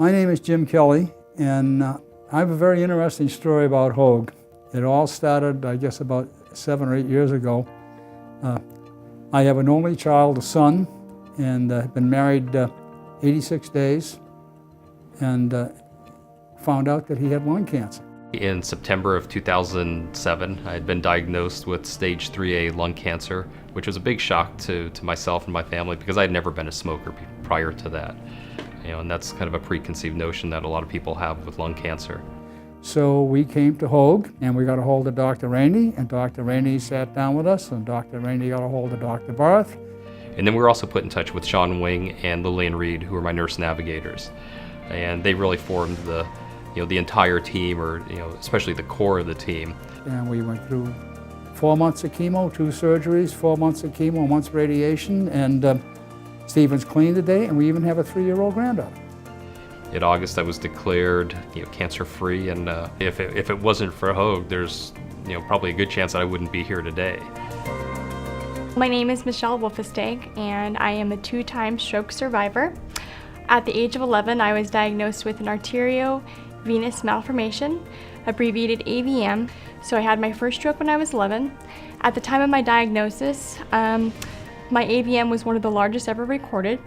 My name is Jim Kelly, and I have a very interesting story about Hoag. It all started, I guess, about 7 or 8 years ago. I have an only child, a son, and have been married 86 days, and found out that he had lung cancer. In September of 2007, I had been diagnosed with stage 3A lung cancer, which was a big shock to myself and my family because I had never been a smoker prior to that. And that's kind of a preconceived notion that a lot of people have with lung cancer. So we came to Hoag, and we got a hold of Dr. Rainey, and Dr. Rainey sat down with us, and Dr. Rainey got a hold of Dr. Barth. And then we were also put in touch with Sean Wing and Lillian Reed, who were my nurse navigators. And they really formed the entire team, or especially the core of the team. And we went through 4 months of chemo, 2 surgeries, 4 months of chemo, 1 month's radiation, and Stephen's clean today, and we even have a 3-year-old granddaughter. In August, I was declared cancer-free, and if it wasn't for Hoag, there's probably a good chance that I wouldn't be here today. My name is Michelle Wolfesteg, and I am a 2-time stroke survivor. At the age of 11, I was diagnosed with an arteriovenous malformation, abbreviated AVM. So I had my first stroke when I was 11. At the time of my diagnosis, my AVM was one of the largest ever recorded.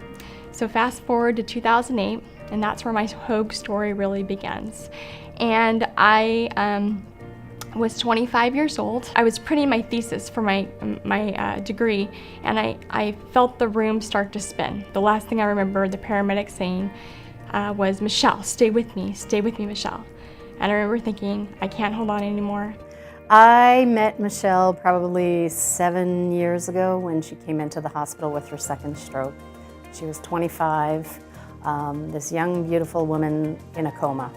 So fast forward to 2008, and that's where my Hoag story really begins. And I was 25 years old. I was printing my thesis for my degree, and I felt the room start to spin. The last thing I remember the paramedic saying was, "Michelle, stay with me, Michelle." And I remember thinking, I can't hold on anymore. I met Michelle probably 7 years ago when she came into the hospital with her second stroke. She was 25, this young, beautiful woman in a coma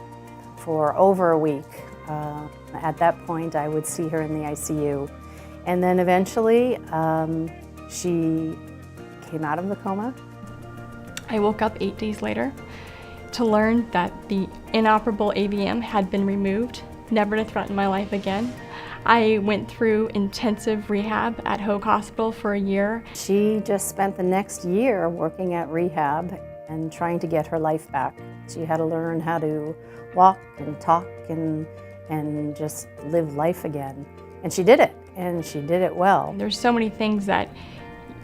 for over a week. At that point, I would see her in the ICU. And then eventually, she came out of the coma. I woke up 8 days later to learn that the inoperable AVM had been removed, never to threaten my life again. I went through intensive rehab at Hoag Hospital for a year. She just spent the next year working at rehab and trying to get her life back. She had to learn how to walk and talk and just live life again. And she did it, and she did it well. There's so many things that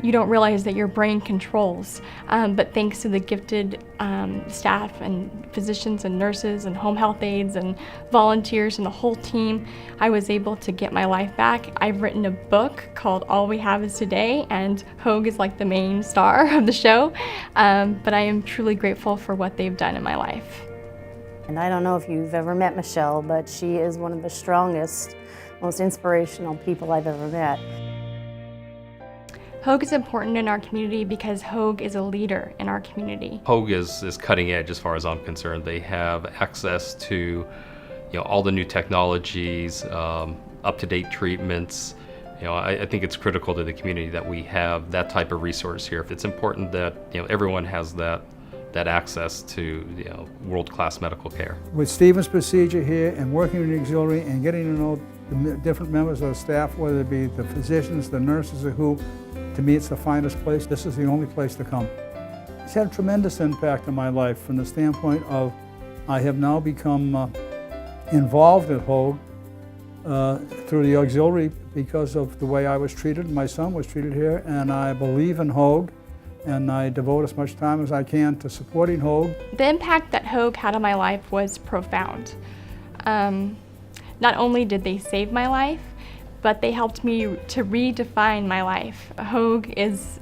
you don't realize that your brain controls, but thanks to the gifted staff and physicians and nurses and home health aides and volunteers and the whole team, I was able to get my life back. I've written a book called All We Have Is Today, and Hoag is like the main star of the show, but I am truly grateful for what they've done in my life. And I don't know if you've ever met Michelle, but she is one of the strongest, most inspirational people I've ever met. Hoag is important in our community because Hoag is a leader in our community. Hoag is cutting edge as far as I'm concerned. They have access to all the new technologies, up-to-date treatments. I think it's critical to the community that we have that type of resource here. It's important that everyone has that access to world-class medical care. With Stephen's procedure here and working in the auxiliary and getting to know the different members of the staff, whether it be the physicians, the nurses, or who, to me it's the finest place. This is the only place to come. It's had a tremendous impact on my life from the standpoint of I have now become involved at Hoag through the auxiliary because of the way I was treated. My son was treated here, and I believe in Hoag, and I devote as much time as I can to supporting Hoag. The impact that Hoag had on my life was profound. Not only did they save my life, but they helped me to redefine my life. Hoag is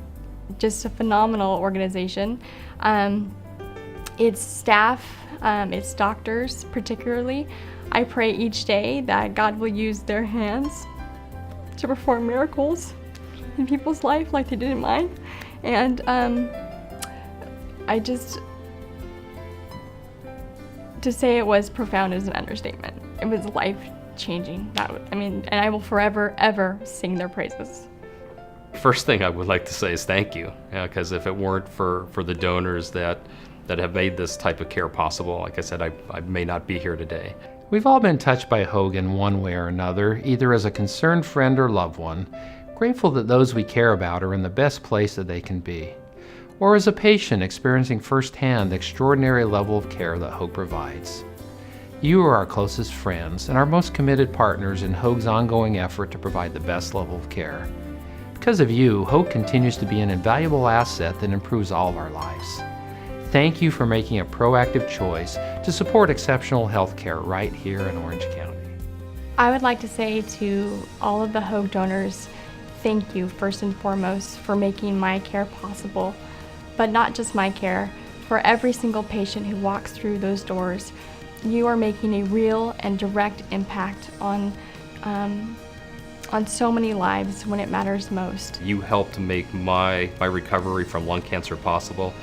just a phenomenal organization. Its staff, its doctors particularly, I pray each day that God will use their hands to perform miracles in people's life like they did in mine. And to say it was profound is an understatement. It was life-changing. And I will forever, ever sing their praises. First thing I would like to say is thank you, because if it weren't for the donors that have made this type of care possible, like I said, I may not be here today. We've all been touched by Hoag in one way or another, either as a concerned friend or loved one, grateful that those we care about are in the best place that they can be. or as a patient experiencing firsthand the extraordinary level of care that Hoag provides. You are our closest friends and our most committed partners in Hoag's ongoing effort to provide the best level of care. Because of you, Hoag continues to be an invaluable asset that improves all of our lives. Thank you for making a proactive choice to support exceptional health care right here in Orange County. I would like to say to all of the Hoag donors, thank you first and foremost for making my care possible, but not just my care, for every single patient who walks through those doors. You are making a real and direct impact on so many lives when it matters most. You helped make my recovery from lung cancer possible,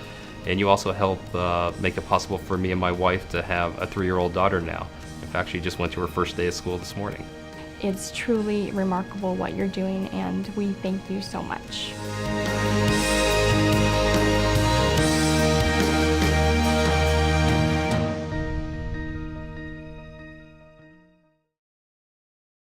and you also helped make it possible for me and my wife to have a 3-year-old daughter now. In fact, she just went to her first day of school this morning. It's truly remarkable what you're doing, and we thank you so much.